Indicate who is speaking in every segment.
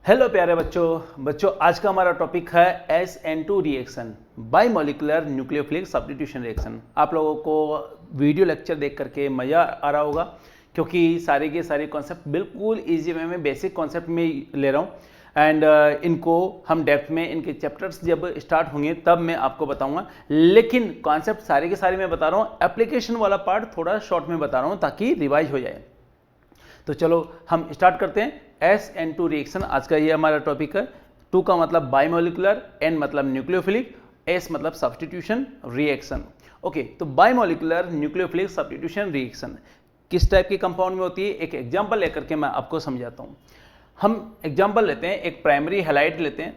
Speaker 1: Hello प्यारे बच्चों आज का हमारा टॉपिक है SN2 reaction, bimolecular nucleophilic substitution reaction. आप लोगों को वीडियो लेक्चर देख करके मज़ा आ रहा होगा क्योंकि सारे के सारे कॉन्सेप्ट बिल्कुल इजी वे में बेसिक कॉन्सेप्ट में ले रहा हूँ एंड इनको हम डेप्थ में इनके चैप्टर्स जब स्टार्ट होंगे तब मैं आपको बताऊंगा, लेकिन कॉन्सेप्ट सारे के सारे मैं बता रहा हूँ। एप्लीकेशन वाला पार्ट थोड़ा शॉर्ट में बता रहा हूँ ताकि रिवाइज हो जाए। तो चलो हम स्टार्ट करते हैं। SN2 रिएक्शन आज का ये हमारा टॉपिक है। 2 का मतलब बाइमोलिकुलर, N मतलब न्यूक्लियोफिलिक, S मतलब सब्स्टिट्यूशन रिएक्शन। ओके, तो बाइमोलिकुलर न्यूक्लियोफिलिक सब्स्टिट्यूशन रिएक्शन किस टाइप के कंपाउंड में होती है, एक एग्जांपल लेकर के मैं आपको समझाता हूँ। हम एग्जांपल लेते हैं, एक प्राइमरी हैलाइड लेते हैं।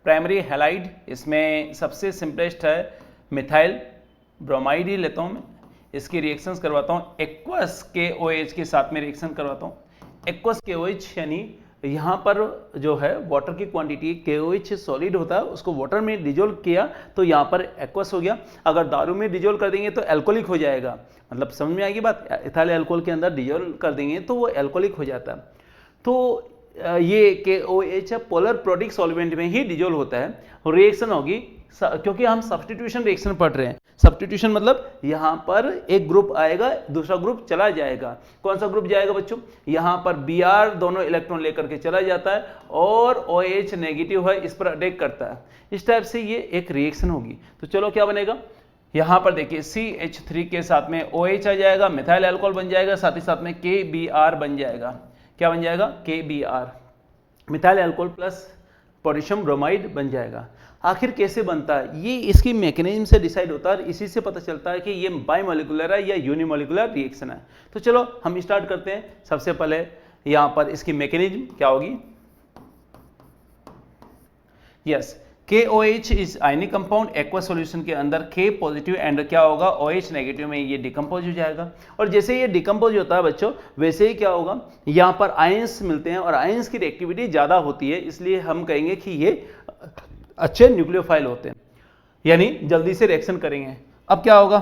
Speaker 1: प्राइमरी हैलाइड, इसमें सबसे सिंपलेस्ट है मिथाइल ब्रोमाइड ही लेता हूँ मैं। इसकी रिएक्शंस करवाता हूँ एक्वस KOH के साथ में रिएक्शन करवाता हूँ। एक्वस KOH यानी यहाँ पर जो है वाटर की क्वांटिटी, KOH सॉलिड होता है, उसको वाटर में डिजोल्व किया तो यहाँ पर एक्वस हो गया। अगर दारू में डिजोल्व कर देंगे तो एल्कोलिक हो जाएगा। मतलब समझ में आएगी बात, इथाइल अल्कोहल के अंदर डिजोल्व कर देंगे तो वो एल्कोलिक हो जाता है। तो ये KOH पोलर प्रोडिक सॉल्वेंट में ही डिजोल्व होता है। रिएक्शन होगी क्योंकि हम सब्स्टिट्यूशन रिएक्शन पढ़ रहे हैं। सब्स्टिट्यूशन मतलब यहाँ पर एक ग्रुप आएगा, दूसरा ग्रुप चला जाएगा। कौन सा ग्रुप जाएगा बच्चों? यहाँ पर Br दोनों इलेक्ट्रॉन लेकर के चला जाता है और OH नेगेटिव है, इस पर अटैक करता है। इस टाइप से ये एक रिएक्शन होगी। तो चलो क्या बनेगा, यहाँ पर देखिए CH3 के साथ में OH आ जाएगा, मिथाइल अल्कोहल बन जाएगा, साथ ही साथ में KBr बन जाएगा। क्या बन जाएगा? KBr, methyl alcohol plus potassium bromide बन जाएगा। आखिर कैसे बनता है ये इसकी मैकेनिज्म से डिसाइड होता है, इसी से पता चलता है कि ये बाइमोलिकुलर है या यूनिमोलिकुलर रिएक्शन है। तो चलो हम स्टार्ट करते हैं। सबसे पहले यहाँ पर इसकी मैकेनिज्म क्या होगी। Yes, KOH is ionic compound. Aqua solution के अंदर K पॉजिटिव एंड क्या होगा, OH नेगेटिव में ये डिकम्पोज हो जाएगा। और जैसे ये डिकम्पोज होता है बच्चों, वैसे ही क्या होगा, यहाँ पर आयंस मिलते हैं और आयंस की रिएक्टिविटी ज़्यादा होती है, इसलिए हम कहेंगे कि ये अच्छे न्यूक्लियोफाइल होते हैं, यानी जल्दी से रिएक्शन करेंगे। अब क्या होगा,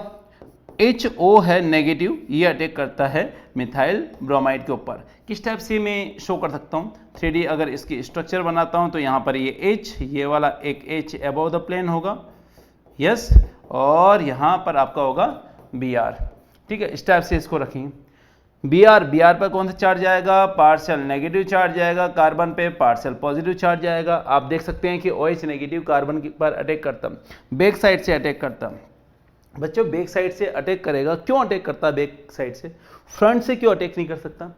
Speaker 1: HO है नेगेटिव, ये अटैक करता है मिथाइल ब्रोमाइड के ऊपर। किस टाइप से मैं शो कर सकता हूँ, 3D अगर इसकी स्ट्रक्चर बनाता हूँ तो यहाँ पर ये H, ये वाला एक H अबव द प्लेन होगा, यस, और यहाँ पर आपका होगा Br। ठीक है, इस टाइप से इसको रखेंगे। Br पर कौन सा चार्ज आएगा, पार्शियल नेगेटिव चार्ज आएगा, कार्बन पे पार्शियल पॉजिटिव चार्ज आएगा। आप देख सकते हैं कि OH नेगेटिव कार्बन पर अटैक करता, बैक साइड से अटैक करता। बच्चों बैक साइड से अटैक करेगा, क्यों अटैक करता है बैक साइड से, फ्रंट से क्यों अटैक नहीं कर सकता?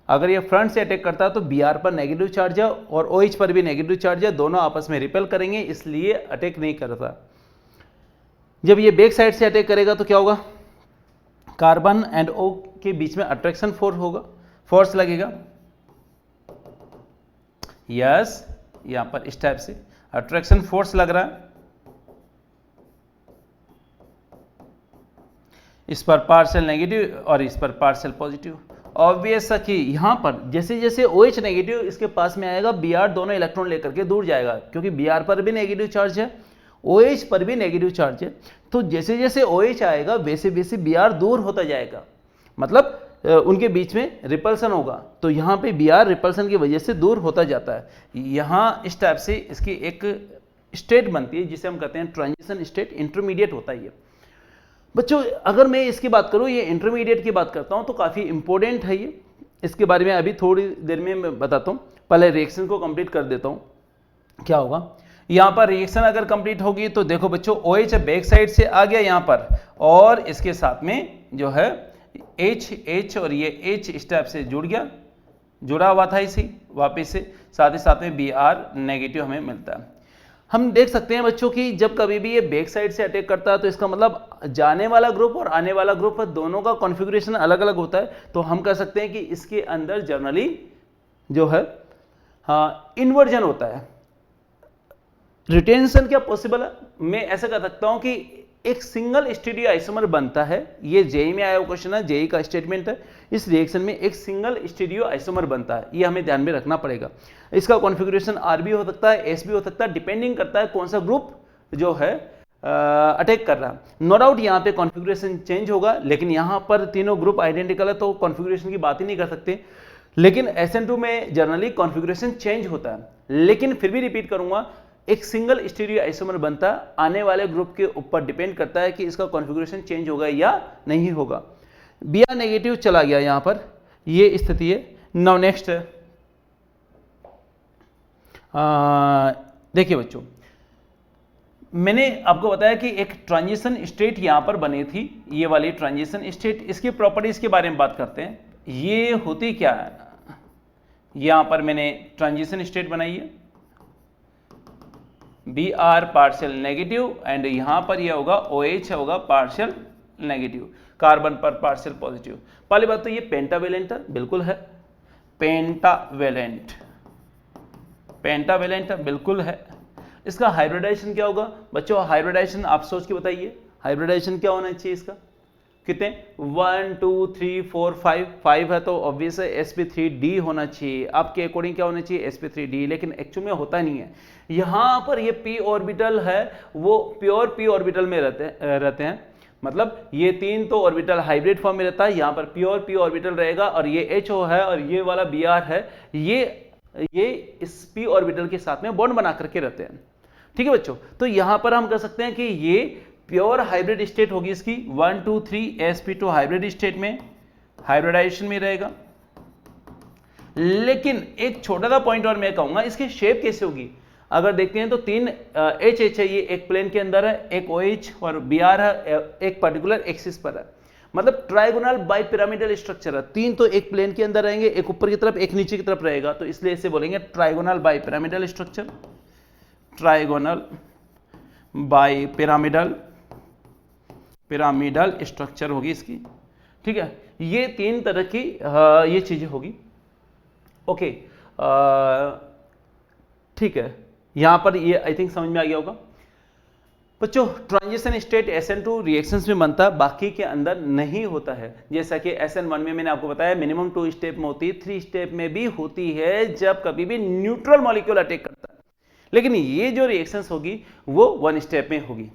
Speaker 1: अगर ये फ्रंट से अटैक करता है तो Br पर नेगेटिव चार्ज है और OH पर भी नेगेटिव चार्ज है, दोनों आपस में रिपेल करेंगे, इसलिए अटैक नहीं करता। जब ये बैक साइड से अटैक करेगा तो क्या होगा, कार्बन एंड O के बीच में अट्रैक्शन फोर्स होगा, फोर्स लगेगा। यस, यहां पर इस टाइप से अट्रैक्शन फोर्स लग रहा है, इस पर पार्शियल नेगेटिव और इस पर पार्शियल पॉजिटिव। ऑब्वियस है कि यहां पर जैसे जैसे OH नेगेटिव इसके पास में आएगा, Br दोनों इलेक्ट्रॉन लेकर के दूर जाएगा, क्योंकि Br पर भी नेगेटिव चार्ज है, OH पर भी नेगेटिव चार्ज है। तो जैसे जैसे OH आएगा वैसे वैसे Br दूर होता जाएगा, मतलब उनके बीच में रिपल्सन होगा। तो यहाँ पे Br रिपल्सन की वजह से दूर होता जाता है। यहाँ इस टाइप से इसकी एक स्टेट बनती है जिसे हम कहते हैं ट्रांजिशन स्टेट, इंटरमीडिएट होता है ये। बच्चों अगर मैं इसकी बात करूँ, ये इंटरमीडिएट की बात करता हूँ तो काफ़ी इंपॉर्टेंट है ये, इसके बारे में अभी थोड़ी देर में मैं बताता हूँ। पहले रिएक्शन को कंप्लीट कर देता हूँ। क्या होगा, यहाँ पर रिएक्शन अगर कंप्लीट होगी तो देखो बच्चों, OH बैक साइड से आ गया यहाँ पर, और इसके साथ में जो है H और ये H इस टाइप से जुड़ गया, जुड़ा हुआ था इसी वापस से, साथ ही साथ में Br नेगेटिव हमें मिलता है। हम देख सकते हैं बच्चों कि जब कभी भी ये बैक साइड से अटैक करता है तो इसका मतलब जाने वाला ग्रुप और आने वाला ग्रुप दोनों का कॉन्फ़िगरेशन अलग अलग होता है। तो हम कह सकते हैं कि इसके अंदर जनरली जो है इन्वर्जन होता है। रिटेंशन क्या पॉसिबल है, मैं ऐसा कह सकता हूं कि एक सिंगल स्टीरियो आइसोमर बनता है। ये जेई में आया हुआ क्वेश्चन है, जेई का स्टेटमेंट है। इस रिएक्शन में एक सिंगल स्टीरियो आइसोमर बनता है, ये हमें ध्यान में रखना पड़ेगा। इसका कॉन्फ़िगरेशन आर भी हो सकता है, एस भी हो सकता है, डिपेंडिंग करता है कौन सा ग्रुप जो है अटैक कर रहा है। नो डाउट यहाँ पे कॉन्फ़िगरेशन चेंज होगा, लेकिन यहाँ पर तीनों ग्रुप आइडेंटिकल है तो कॉन्फ़िगरेशन की बात ही नहीं कर सकते। लेकिन SN2 में जनरली कॉन्फ़िगरेशन चेंज होता है, लेकिन फिर भी रिपीट करूंगा, एक सिंगल स्टीरियो आइसोमर बनता आने वाले ग्रुप के ऊपर डिपेंड करता है कि इसका कॉन्फ़िगरेशन चेंज होगा या नहीं होगा। Br नेगेटिव चला गया यहां पर, ये स्थिति है। नाउ नेक्स्ट देखिए बच्चों, मैंने आपको बताया कि एक ट्रांजिशन स्टेट यहां पर बनी थी, ये वाली ट्रांजिशन स्टेट। इसकी प्रॉपर्टीज के बारे में बात करते हैं। ये होती क्या है, यहां पर मैंने ट्रांजिशन स्टेट बनाई है, Br पार्शियल नेगेटिव एंड यहां पर यह होगा OH होगा पार्शियल नेगेटिव, कार्बन पर पार्शियल पॉजिटिव। पहली बात तो ये पेंटावेलेंट है, बिल्कुल है, पेंटावेलेंट बिल्कुल है। इसका हाइब्रिडाइजेशन क्या होगा बच्चों, हाइब्रिडाइजेशन आप सोच के बताइए, हाइब्रिडाइजेशन क्या होना चाहिए इसका, कितने 1 2 3 4 5 है तो ऑब्वियस है sp3d होना चाहिए। आपके अकॉर्डिंग क्या होना चाहिए, sp3d, लेकिन एक्चुअल में होता नहीं है। यहां पर ये p ऑर्बिटल है वो प्योर p ऑर्बिटल में रहते हैं, मतलब ये तीन तो ऑर्बिटल हाइब्रिड फॉर्म में रहता है, यहां पर प्योर p ऑर्बिटल रहेगा, और ये HO है और ये वाला Br है, ये इस p ऑर्बिटल के साथ में बॉन्ड बना करके रहते हैं। ठीक है बच्चों, तो यहां पर हम कह सकते हैं कि ये प्योर हाइब्रिड स्टेट होगी इसकी, 1 2 3 sp2 हाइब्रिड स्टेट में, हाइब्रिडाइजेशन में रहेगा। लेकिन एक छोटा सा पॉइंट और मैं कहूंगा, इसकी शेप कैसे होगी। अगर देखते हैं तो तीन HH है, ये एक प्लेन के अंदर है, एक OH और Br है एक पर्टिकुलर एक्सिस पर है, मतलब ट्राइगोनल बाई पिरामिडल स्ट्रक्चर है। तीन तो एक प्लेन के अंदर रहेंगे, एक ऊपर की तरफ एक नीचे की तरफ रहेगा, तो इसलिए इसे बोलेंगे trigonal bi pyramidal structure, trigonal bi pyramidal structure होगी इसकी। ठीक है, ये तीन तरह की ये चीजें होगी। ओके, ठीक है, यहां पर ये आई थिंक समझ में आ गया होगा बच्चों। ट्रांजिशन स्टेट SN2 रिएक्शंस में बनता है, बाकी के अंदर नहीं होता है। जैसा कि SN1 में मैंने आपको बताया मिनिमम 2 स्टेप में होती है, 3 स्टेप में भी होती है जब कभी भी न्यूट्रल मॉलिक्यूल अटैक करता है, लेकिन ये जो रिएक्शंस होगी वो 1 स्टेप में होगी।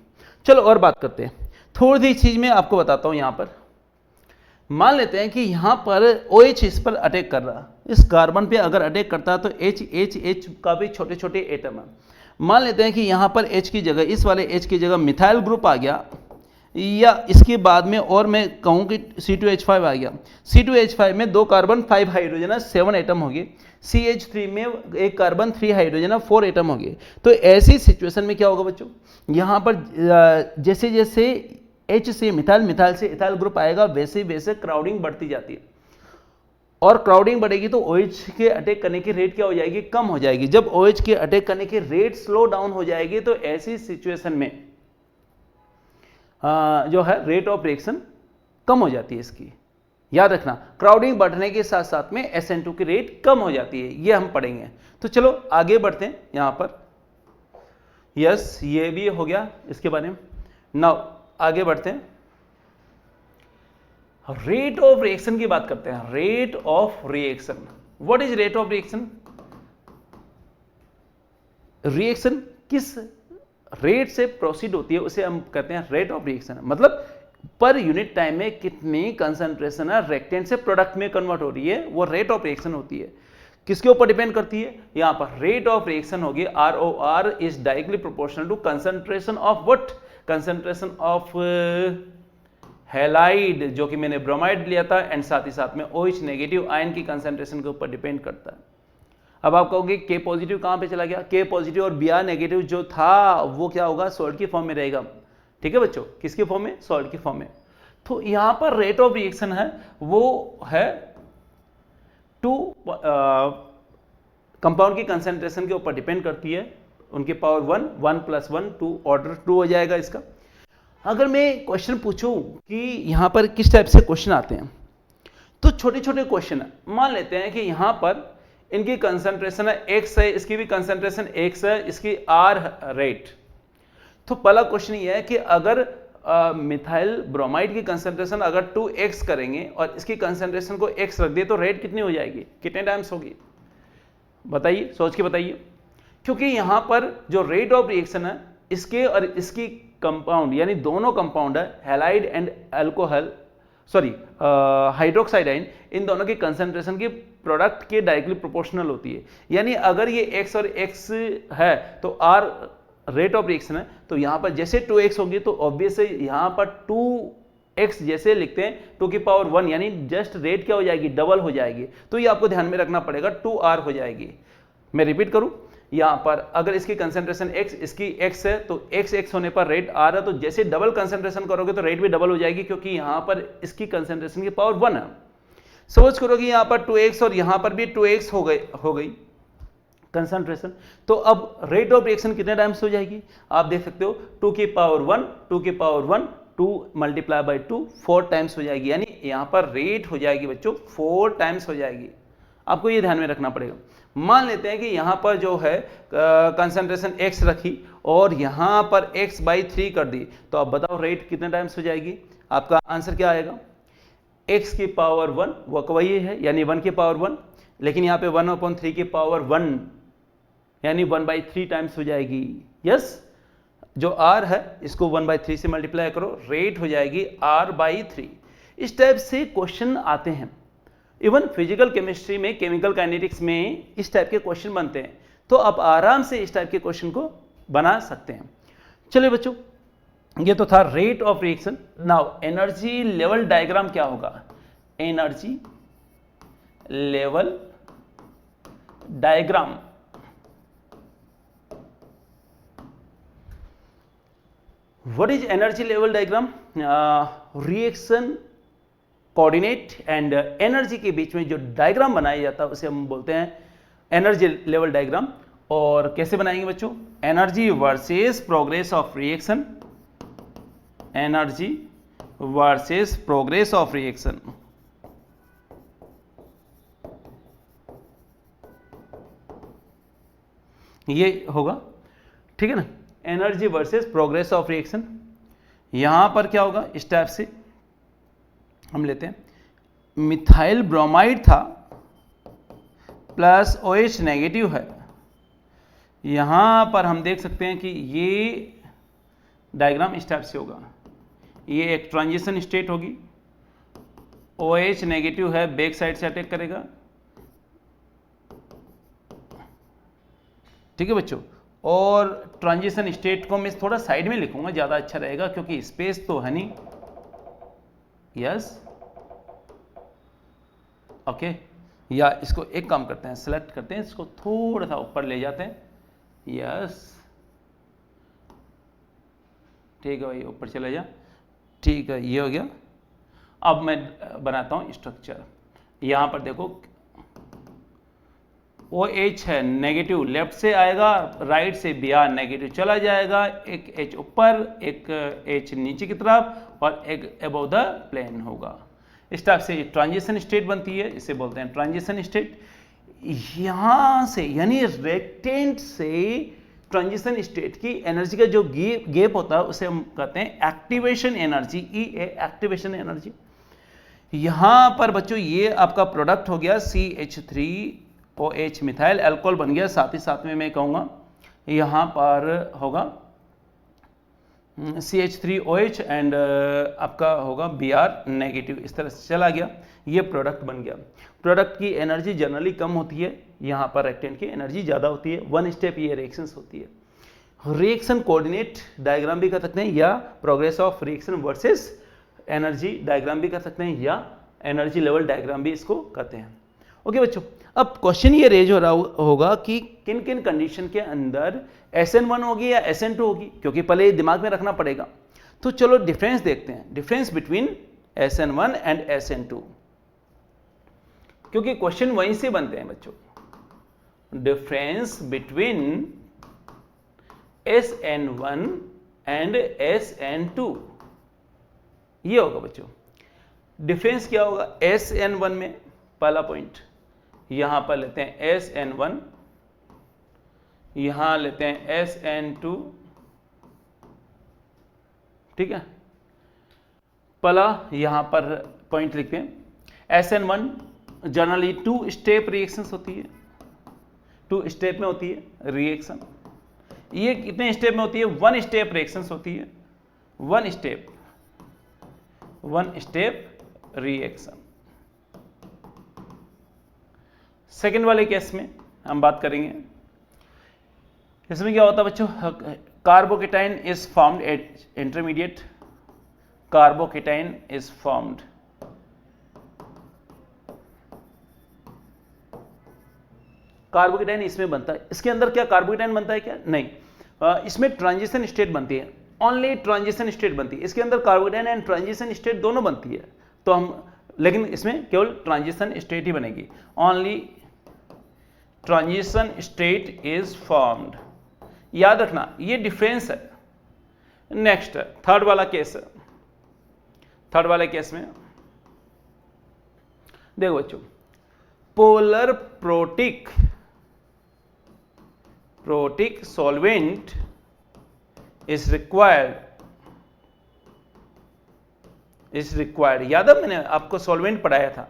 Speaker 1: चलो और बात करते हैं, थोड़ी सी चीज मैं आपको बताता हूं। यहां पर मान लेते हैं कि यहां पर OH इस पर अटैक कर रहा, इस कार्बन पे अगर अटैक करता है तो H का भी छोटे छोटे एटम है। मान लेते हैं कि यहां पर H की जगह, इस वाले H की जगह मिथाइल ग्रुप आ गया, या इसके बाद में और मैं कहूं कि C2H5 आ गया। C2H5 में 2 कार्बन 5 हाइड्रोजन है, 7 एटम हो गए। CH3 में 1 कार्बन 3 हाइड्रोजन है, 4 एटम हो गए। तो ऐसी सिचुएशन में क्या होगा बच्चों, यहां पर जैसे जैसे H से मिथाइल से इथाइल ग्रुप आएगा, वैसे वैसे क्राउडिंग बढ़ती जाती है, और क्राउडिंग बढ़ेगी तो OH के अटैक करने की रेट क्या हो जाएगी, कम हो जाएगी। जब OH के अटैक करने की रेट स्लो डाउन हो जाएगी तो ऐसी सिचुएशन में जो है रेट ऑफ रिएक्शन कम हो जाती है इसकी। याद रखना, क्राउडिंग बढ़ने के साथ साथ में SN2 की रेट कम हो जाती है, ये हम पढ़ेंगे। तो चलो आगे बढ़ते हैं यहां पर। यस, ये भी हो गया इसके बारे में। नाउ आगे बढ़ते हैं, रेट ऑफ रिएक्शन की बात करते हैं। Rate of reaction, what is rate of reaction? Reaction किस रेट से प्रोसीड होती है उसे हम कहते हैं रेट ऑफ रिएक्शन। मतलब पर यूनिट टाइम में कितनी कंसंट्रेशन है रिएक्टेंट से प्रोडक्ट में कन्वर्ट हो रही है, वो रेट ऑफ रिएक्शन होती है। किसके ऊपर डिपेंड करती है, यहां पर रेट ऑफ रिएक्शन होगी ROR is directly proportional to concentration of what, concentration of halide, जो कि मैंने ब्रोमाइड लिया था, एंड साथ ही साथ में OH नेगेटिव आयन की कंसंट्रेशन के ऊपर डिपेंड करता है। अब आप कहोगे K पॉजिटिव कहां पे चला गया, K पॉजिटिव और Br नेगेटिव जो था वो क्या होगा, सॉल्ट की फॉर्म में रहेगा। ठीक है बच्चों, किसके फॉर्म में, सॉल्ट की फॉर्म में। तो यहां पर रेट ऑफ रिएक्शन है वो है 2 कंपाउंड की कंसंट्रेशन के ऊपर डिपेंड करती है, उनके पावर 1 + 1 2 ऑर्डर 2 हो जाएगा इसका। अगर मैं क्वेश्चन पूछूं कि यहां पर किस टाइप से क्वेश्चन आते हैं, तो छोटे छोटे क्वेश्चन है। मान लेते हैं कि यहां पर इनकी कंसंट्रेशन है x है, इसकी भी कंसंट्रेशन x है, इसकी R रेट। तो पहला क्वेश्चन ये है कि अगर मिथाइल ब्रोमाइड की कंसंट्रेशन अगर 2x करेंगे और इसकी कंसंट्रेशन को x रख दिए तो रेट कितनी हो जाएगी, कितने टाइम्स होगी, बताइए, सोच के बताइए। क्योंकि यहां पर जो रेट ऑफ रिएक्शन है इसके और इसकी कंपाउंड यानी दोनों कंपाउंड है, halide and alcohol, sorry hydroxide ion, इन दोनों की कंसंट्रेशन की प्रोडक्ट के डायरेक्टली प्रोपोर्शनल होती है। यानी अगर ये x और x है तो r रेट ऑफ रिएक्शन है, तो यहां पर जैसे 2x होगी तो ऑब्वियस है यहां पर 2x जैसे लिखते हैं 2 की पावर 1, यानी जस्ट रेट क्या हो जाएगी, डबल हो जाएगी। तो ये आपको ध्यान में रखना पड़ेगा, 2r हो जाएगी। मैं रिपीट करूं, यहां पर अगर इसकी कंसंट्रेशन x, इसकी x है तो x होने पर रेट r है, तो जैसे डबल कंसंट्रेशन करोगे तो रेट भी डबल हो जाएगी, क्योंकि यहां पर इसकी कंसंट्रेशन की पावर 1 है। सपोज करो कि यहां पर 2x और यहां पर भी 2x हो गई कंसंट्रेशन, तो अब रेट ऑफ रिएक्शन कितने टाइम्स हो जाएगी, आप देख सकते हो 2 की पावर 1, 2 की पावर 1, 2 मल्टीप्लाई बाई 2, 4 टाइम्स हो जाएगी। यानी यहां पर रेट हो जाएगी बच्चों 4 टाइम्स हो जाएगी। आपको ये ध्यान में रखना पड़ेगा। मान लेते हैं कि यहां पर जो है कंसंट्रेशन x रखी और यहां पर x/3 कर दी, तो अब बताओ रेट कितने टाइम्स हो जाएगी। आपका आंसर क्या आएगा, x की पावर 1 वो वही है, यानी 1 की पावर 1, लेकिन यहां पे 1/3 की पावर 1 यानी 1/3 टाइम्स हो जाएगी। यस, जो r है इसको 1/3 से मल्टीप्लाई करो, रेट हो जाएगी r/3। इस टाइप से क्वेश्चन आते हैं। इवन फिजिकल केमिस्ट्री में, केमिकल काइनेटिक्स में इस टाइप के क्वेश्चन बनते हैं, तो आप आराम से इस टाइप के क्वेश्चन को बना सकते हैं। चलिए बच्चों, ये तो था rate of reaction. Now energy level diagram क्या होगा, energy level diagram. What is energy level diagram, reaction coordinate and energy के बीच में जो डायग्राम बनाया जाता है उसे हम बोलते हैं एनर्जी लेवल डायग्राम। और कैसे बनाएंगे बच्चों, energy versus progress of reaction, energy versus progress of reaction. ये होगा, ठीक है ना, energy versus progress of reaction. यहां पर क्या होगा, इस टाइप से हम लेते हैं, मिथाइल ब्रोमाइड था प्लस OH नेगेटिव है। यहां पर हम देख सकते हैं कि ये डायग्राम इस टाइप से होगा। ये एक ट्रांजिशन स्टेट होगी, OH नेगेटिव है, बैक साइड से अटैक करेगा, ठीक है बच्चों। और ट्रांजिशन स्टेट को मैं थोड़ा साइड में लिखूंगा, ज्यादा अच्छा रहेगा क्योंकि स्पेस तो है नहीं। यस, ओके, या इसको एक काम करते हैं, सेलेक्ट करते हैं, इसको थोड़ा सा ऊपर ले जाते हैं। यस, ठीक है भाई, ऊपर चले जा, ठीक है, ये हो गया। अब मैं बनाता हूं स्ट्रक्चर। यहां पर देखो OH है नेगेटिव, लेफ्ट से आएगा, राइट से Br नेगेटिव चला जाएगा, एक H ऊपर, एक H नीचे की तरफ और एक अबव द प्लेन होगा। इस टाइप से ट्रांजिशन स्टेट बनती है, इसे बोलते हैं ट्रांजिशन स्टेट। यहां से यानी रेक्टेंट से ट्रांजिशन स्टेट की एनर्जी का जो गैप होता है उसे हम कहते हैं activation energy, EA, activation energy. यहां पर बच्चों ये आपका प्रोडक्ट हो गया CH3OH, मिथाइल अल्कोहल बन गया। साथ ही साथ में मैं कहूंगा यहां पर होगा CH3OH एंड आपका होगा Br नेगेटिव, इस तरह से चला गया, ये प्रोडक्ट बन गया। प्रोडक्ट की एनर्जी जनरली कम होती है, यहाँ पर रेक्टेंट की एनर्जी ज़्यादा होती है। वन स्टेप ये रिएक्शंस होती है। रिएक्शन कोऑर्डिनेट डायग्राम भी कर सकते हैं, या progress of reaction versus energy diagram भी कर सकते हैं, या एनर्जी लेवल डायग्राम भी इसको कहते हैं। ओके बच्चों, अब क्वेश्चन ये रेज हो रहा होगा कि किन किन कंडीशन के अंदर SN1 होगी या SN2 होगी, क्योंकि पहले दिमाग में रखना पड़ेगा। तो चलो डिफरेंस देखते हैं, difference between SN1 and SN2, क्योंकि क्वेश्चन वहीं से बनते हैं बच्चों। Difference between SN1 and SN2, ये होगा बच्चों। डिफरेंस क्या होगा, SN1 में पहला पॉइंट यहां पर लेते हैं SN1, यहां लेते हैं SN2, ठीक है। पहला यहां पर पॉइंट लिखते हैं SN1 जनरली 2 स्टेप रिएक्शंस होती है, 2 स्टेप में होती है रिएक्शन। ये कितने स्टेप में होती है, 1 स्टेप रिएक्शंस होती है, 1 स्टेप रिएक्शन। सेकेंड वाले केस में हम बात करेंगे, इसमें क्या होता है बच्चों, carbocation is formed at intermediate, carbocation is formed carbocation इसमें बनता है। इसके अंदर क्या कार्बोकेटाइन बनता है क्या? नहीं, इसमें ट्रांजिशन स्टेट बनती है, ओनली ट्रांजिशन स्टेट बनती है। इसके अंदर कार्बोकेटाइन एंड ट्रांजिशन स्टेट दोनों बनती है, तो हम, लेकिन इसमें केवल ट्रांजिशन स्टेट ही बनेगी, only transition state is formed. याद रखना ये डिफरेंस है। नेक्स्ट थर्ड वाला केस है। थर्ड वाले केस में देखो बच्चों, polar protic solvent is required. याद है मैंने आपको सॉल्वेंट पढ़ाया था,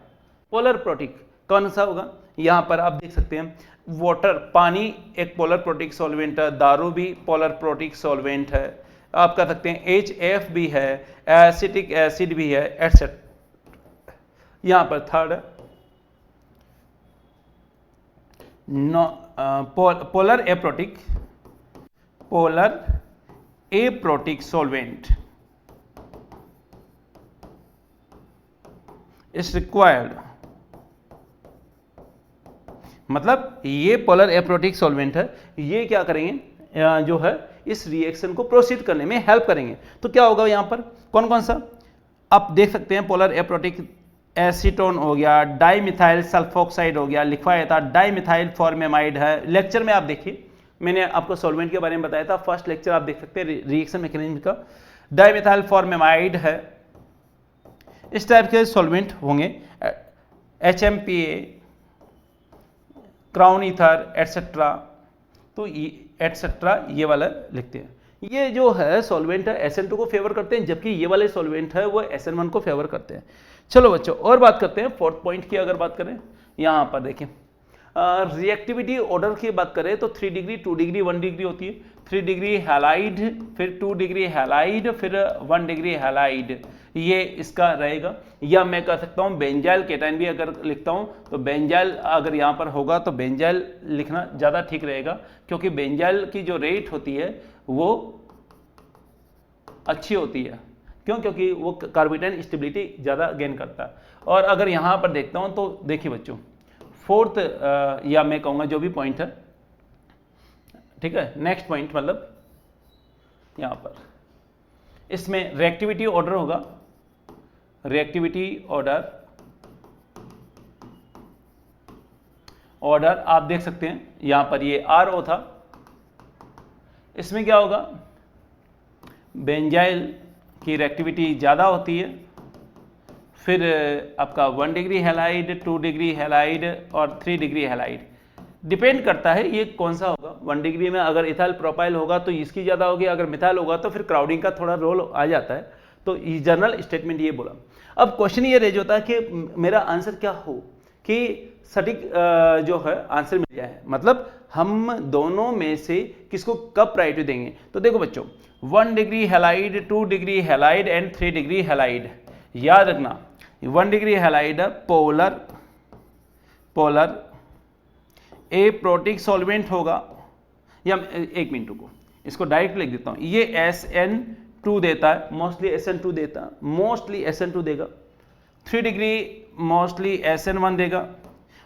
Speaker 1: पोलर प्रोटिक कौन सा होगा? यहां पर आप देख सकते हैं, वाटर, पानी एक पोलर प्रोटिक सॉल्वेंट है, दारू भी पोलर प्रोटिक सॉल्वेंट है, आप कह सकते हैं HF भी है, एसिटिक एसिड भी है, एटसेट्रा। यहां पर third polar aprotic solvent is required. मतलब ये पोलर एप्रोटिक सॉल्वेंट है, ये क्या करेंगे, जो है इस रिएक्शन को प्रोसीड करने में हेल्प करेंगे। तो क्या होगा यहां पर, कौन कौन सा आप देख सकते हैं, पोलर एप्रोटिक एसीटोन हो गया, डाइमिथाइल सल्फोक्साइड हो गया, लिखा था डाइमिथाइल फॉर्मेमाइड है। लेक्चर में आप देखिए, मैंने आपको सॉल्वेंट के बारे में बताया था, फर्स्ट लेक्चर आप देख सकते हैं रिएक्शन मैकेनिज्म का। डाइमिथाइल फॉर्मेमाइड है, इस टाइप के सॉल्वेंट होंगे, HMPA, क्राउन ईथर एटसेट्रा। तो एटसेट्रा ये वाला लिखते हैं। ये जो है सॉल्वेंट है SN2 को फेवर करते हैं, जबकि ये वाले सॉल्वेंट है वो SN1 को फेवर करते हैं। चलो बच्चों और बात करते हैं फोर्थ पॉइंट की। अगर बात करें यहाँ पर देखिए, रिएक्टिविटी ऑर्डर की बात करें तो 3 डिग्री, 2 डिग्री, 1 डिग्री होती है। 3 डिग्री हैलाइड, फिर 2 डिग्री हैलाइड, फिर 1 डिग्री हैलाइड, ये इसका रहेगा। या मैं कह सकता हूँ बेंजाइल केटाइन भी अगर लिखता हूँ तो बेंजाइल अगर यहाँ पर होगा तो बेंजाइल लिखना ज़्यादा ठीक रहेगा, क्योंकि बेंजाइल की जो रेट होती है वो अच्छी होती है। क्यों? क्योंकि वो कार्बोकेटाइन स्टेबिलिटी ज़्यादा गेन करता है। और अगर यहाँ पर देखता हूँ तो देखिए बच्चों, फोर्थ या मैं कहूँगा जो भी पॉइंट है, ठीक है, नेक्स्ट पॉइंट मतलब यहाँ पर इसमें रिएक्टिविटी ऑर्डर होगा, रिएक्टिविटी ऑर्डर आप देख सकते हैं यहाँ पर ये RO था। इसमें क्या होगा, बेंजाइल की रिएक्टिविटी ज़्यादा होती है, फिर आपका 1 डिग्री हैलाइड, 2 डिग्री हैलाइड और 3 डिग्री हैलाइड। डिपेंड करता है ये कौन सा होगा। 1 डिग्री में अगर इथाइल प्रोपाइल होगा तो इसकी ज़्यादा होगी, अगर मिथाइल होगा तो फिर क्राउडिंग का थोड़ा रोल आ जाता है। तो जनरल स्टेटमेंट ये बोला। अब क्वेश्चन ये रेज होता है कि मेरा आंसर क्या हो कि सटीक जो है आंसर मिल जाए, मतलब हम दोनों में से किसको कब प्रायोरिटी देंगे। तो देखो बच्चों, 1 degree halide, 2 degree halide and 3 degree halide. याद रखना 1 degree halide polar aprotic solvent होगा। या एक मिनट को इसको डायरेक्ट लिख देता हूं, ये SN2 देता है, मोस्टली SN2 देता है, मोस्टली SN2 देगा। 3 डिग्री मोस्टली SN1 देगा,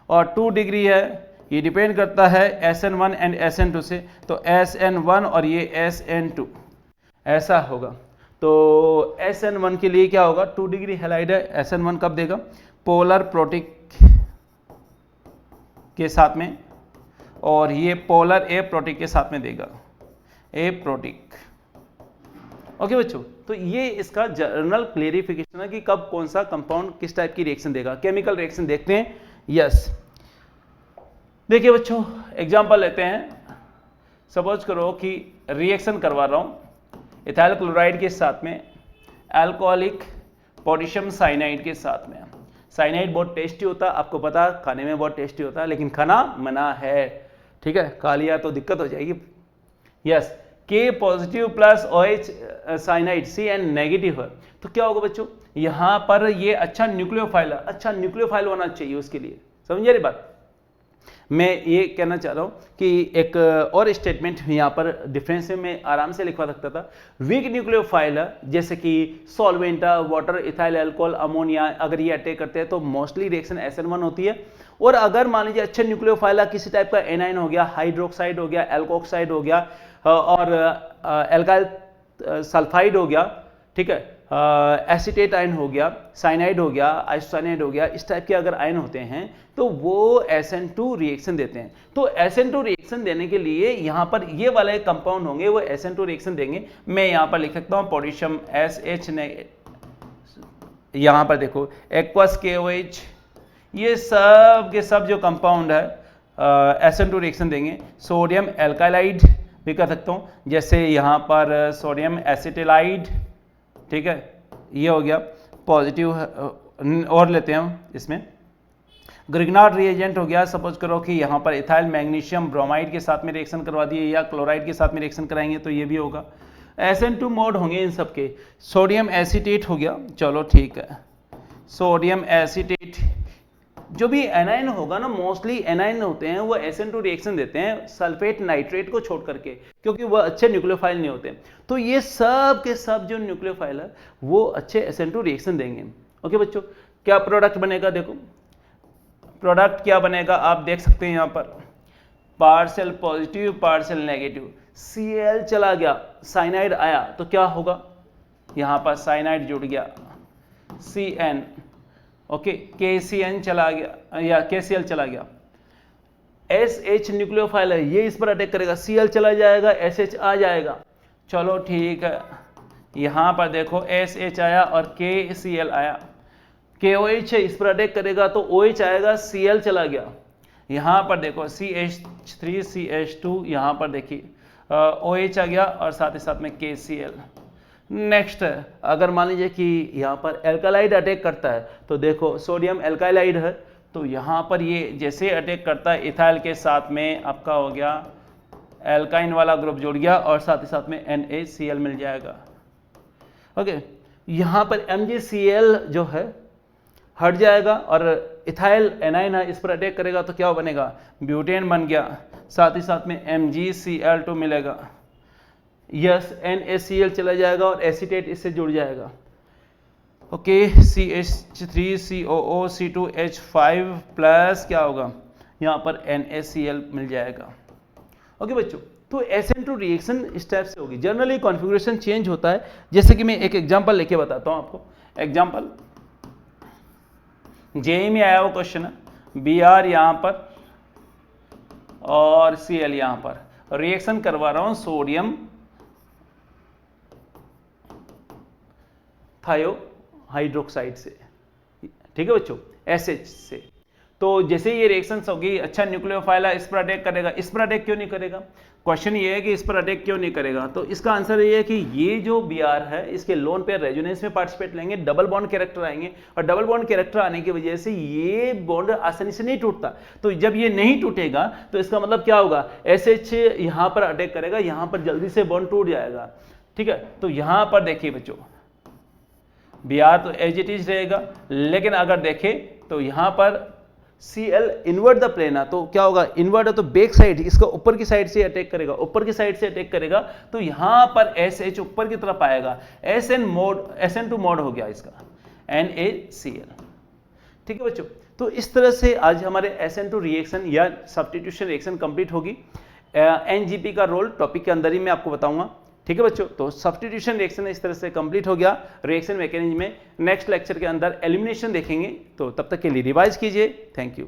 Speaker 1: और 2 डिग्री है ये डिपेंड करता है SN1 एंड SN2 से, तो SN1 और ये SN2 ऐसा होगा। तो SN1 के लिए क्या होगा, 2 डिग्री हैलाइड है, SN1 कब देगा, पोलर प्रोटिक के साथ में, और ये पोलर एप्रोटिक के साथ में देगा, एप्रोटिक। ओके बच्चों, तो ये इसका जनरल क्लेरिफिकेशन है कि कब कौन सा कंपाउंड किस टाइप की रिएक्शन देगा। केमिकल रिएक्शन देखते हैं। यस, देखिए बच्चों एग्जांपल लेते हैं। सपोज करो कि रिएक्शन करवा रहा हूं इथाइल क्लोराइड के साथ में अल्कोहलिक पोटेशियम साइनाइड के साथ में। साइनाइड बहुत टेस्टी होता है, आपको पता है, खाने में बहुत टेस्टी होता है, लेकिन खाना मना है, ठीक है, खा लिया तो दिक्कत हो जाएगी। Yes, K positive plus OH cyanide CN negative है, तो क्या होगा बच्चों, यहां पर ये अच्छा न्यूक्लियोफाइल है, अच्छा न्यूक्लियोफाइल होना चाहिए उसके लिए। समझिए रही बात। मैं ये कहना चाह रहा हूं कि एक और स्टेटमेंट यहां पर डिफरेंस में आराम से लिखवा सकता था। वीक न्यूक्लियोफाइल जैसे कि solvent, water, ethyl alcohol, ammonia, अगर ये अटैक करते हैं तो मोस्टली रिएक्शन SN1 होती है। और अगर मान लीजिए अच्छे न्यूक्लियोफाइल किसी टाइप का एनाइन हो गया, हाइड्रोक्साइड हो गया, एल्कोक्साइड हो गया और एल्काइल सल्फाइड हो गया, ठीक है, एसीटेट आयन हो गया, साइनाइड हो गया, आइसोसाइनाइड हो गया, इस टाइप के अगर आयन होते हैं तो वो SN2 रिएक्शन देते हैं। तो SN2 रिएक्शन देने के लिए यहां पर ये वाले कंपाउंड होंगे वो SN2 रिएक्शन देंगे। मैं यहां पर लिख सकता हूं पोटेशियम SH, यहां पर देखो एक्वस KOH, ये सब के सब जो कंपाउंड है SN2 रिएक्शन देंगे। सोडियम एल्कालाइड भी कर सकता हूं, जैसे यहां पर सोडियम एसिटिलाइड, ठीक है, ये हो गया पॉजिटिव। और लेते हैं हम इसमें ग्रिग्नार्ड रिएजेंट हो गया। सपोज करो कि यहाँ पर इथाइल मैग्नीशियम ब्रोमाइड के साथ में रिएक्शन करवा दिए या क्लोराइड के साथ में रिएक्शन कराएंगे तो ये भी होगा। SN2 मोड होंगे इन सब के। सोडियम एसीटेट हो गया, चलो ठीक है, सोडियम एसीटेट जो भी एनाइन होगा ना, मोस्टली एनाइन होते हैं वो SN2 रिएक्शन देते हैं सल्फेट नाइट्रेट को छोड़ करके, क्योंकि वो अच्छे न्यूक्लियोफाइल नहीं होते। तो ये सब के सब जो न्यूक्लियोफाइल है वो अच्छे SN2 रिएक्शन देंगे। ओके बच्चों, क्या प्रोडक्ट बनेगा, देखो प्रोडक्ट क्या बनेगा आप देख सकते हैं, यहाँ पर partial positive partial negative, Cl चला गया, साइनाइड आया तो क्या होगा, यहाँ पर साइनाइड जुड़ गया, CN, ओके, KCN चला गया या KCl चला गया। SH न्यूक्लियोफाइल है, ये इस पर अटैक करेगा, Cl चला जाएगा, SH आ जाएगा, चलो ठीक है। यहां पर देखो SH आया और KCl आया, KOH है, इस पर अटैक करेगा तो OH आएगा, Cl चला गया। यहां पर देखो CH3 CH2, यहां पर देखिए OH आ गया और साथ ही साथ में KCl। नेक्स्ट अगर मान लीजिए कि यहाँ पर एल्कालाइड अटैक करता है तो देखो सोडियम एल्कालाइड है, तो यहाँ पर ये जैसे अटैक करता है इथाइल के साथ में आपका हो गया एल्काइन वाला ग्रुप जुड़ गया और साथ ही साथ में NaCl मिल जाएगा। ओके, यहाँ पर MgCl जो है हट जाएगा और इथाइल एनाइन है, इस पर अटैक करेगा तो क्या बनेगा, ब्यूटेन बन गया, साथ ही साथ में MgCl2 मिलेगा। यस, NaCl चला जाएगा और एसीटेट इससे जुड़ जाएगा। Okay, CH3 COO C2H5 plus क्या होगा, यहाँ पर NaCl मिल जाएगा। ओके बच्चों, तो SN2 रिएक्शन इस टाइप से होगी। जनरली कॉन्फ़िगरेशन चेंज होता है, जैसे कि मैं एक एग्जांपल लेके बताता हूँ आपको। एग्जांपल जेई में आया हुआ क्वेश्चन है, Br यहाँ पर और Cl यहाँ पर, रिएक्शन करवा रहा हूँ सोडियम थायो हाइड्रोक्साइड से, ठीक है बच्चों, SH से। तो जैसे ये रिएक्शंस होगी, अच्छा न्यूक्लियोफाइल इस पर अटैक करेगा, इस पर अटैक क्यों नहीं करेगा, क्वेश्चन ये है कि इस पर अटैक क्यों नहीं करेगा। तो इसका आंसर ये है कि ये जो Br है इसके लोन पेयर रेजोनेंस में पार्टिसिपेट लेंगे, डबल बॉन्ड कैरेक्टर आएंगे और डबल बॉन्ड कैरेक्टर आने की वजह से ये बॉन्ड आसानी से नहीं टूटता। तो जब ये नहीं टूटेगा तो इसका मतलब क्या होगा, SH यहाँ पर अटैक करेगा, यहाँ पर जल्दी से बॉन्ड टूट जाएगा, ठीक है। तो यहाँ पर देखिए बच्चों, Br तो एज इट इज रहेगा, लेकिन अगर देखें तो यहाँ पर Cl इनवर्ट द प्लेन है, तो क्या होगा, इनवर्ट है तो बैक साइड, इसका ऊपर की साइड से अटैक करेगा, ऊपर की साइड से अटैक करेगा तो यहाँ पर SH ऊपर की तरफ आएगा, SN2 मोड हो गया इसका, NaCl, ठीक है बच्चों। तो इस तरह से आज हमारे SN2 रिएक्शन या सब्स्टिट्यूशन रिएक्शन कंप्लीट होगी। NGP का रोल टॉपिक के अंदर ही मैं आपको बताऊंगा, ठीक है बच्चों। तो सब्स्टिट्यूशन रिएक्शन इस तरह से कंप्लीट हो गया। रिएक्शन मैकेनिज्म में नेक्स्ट लेक्चर के अंदर एलिमिनेशन देखेंगे, तो तब तक के लिए रिवाइज कीजिए। Thank you.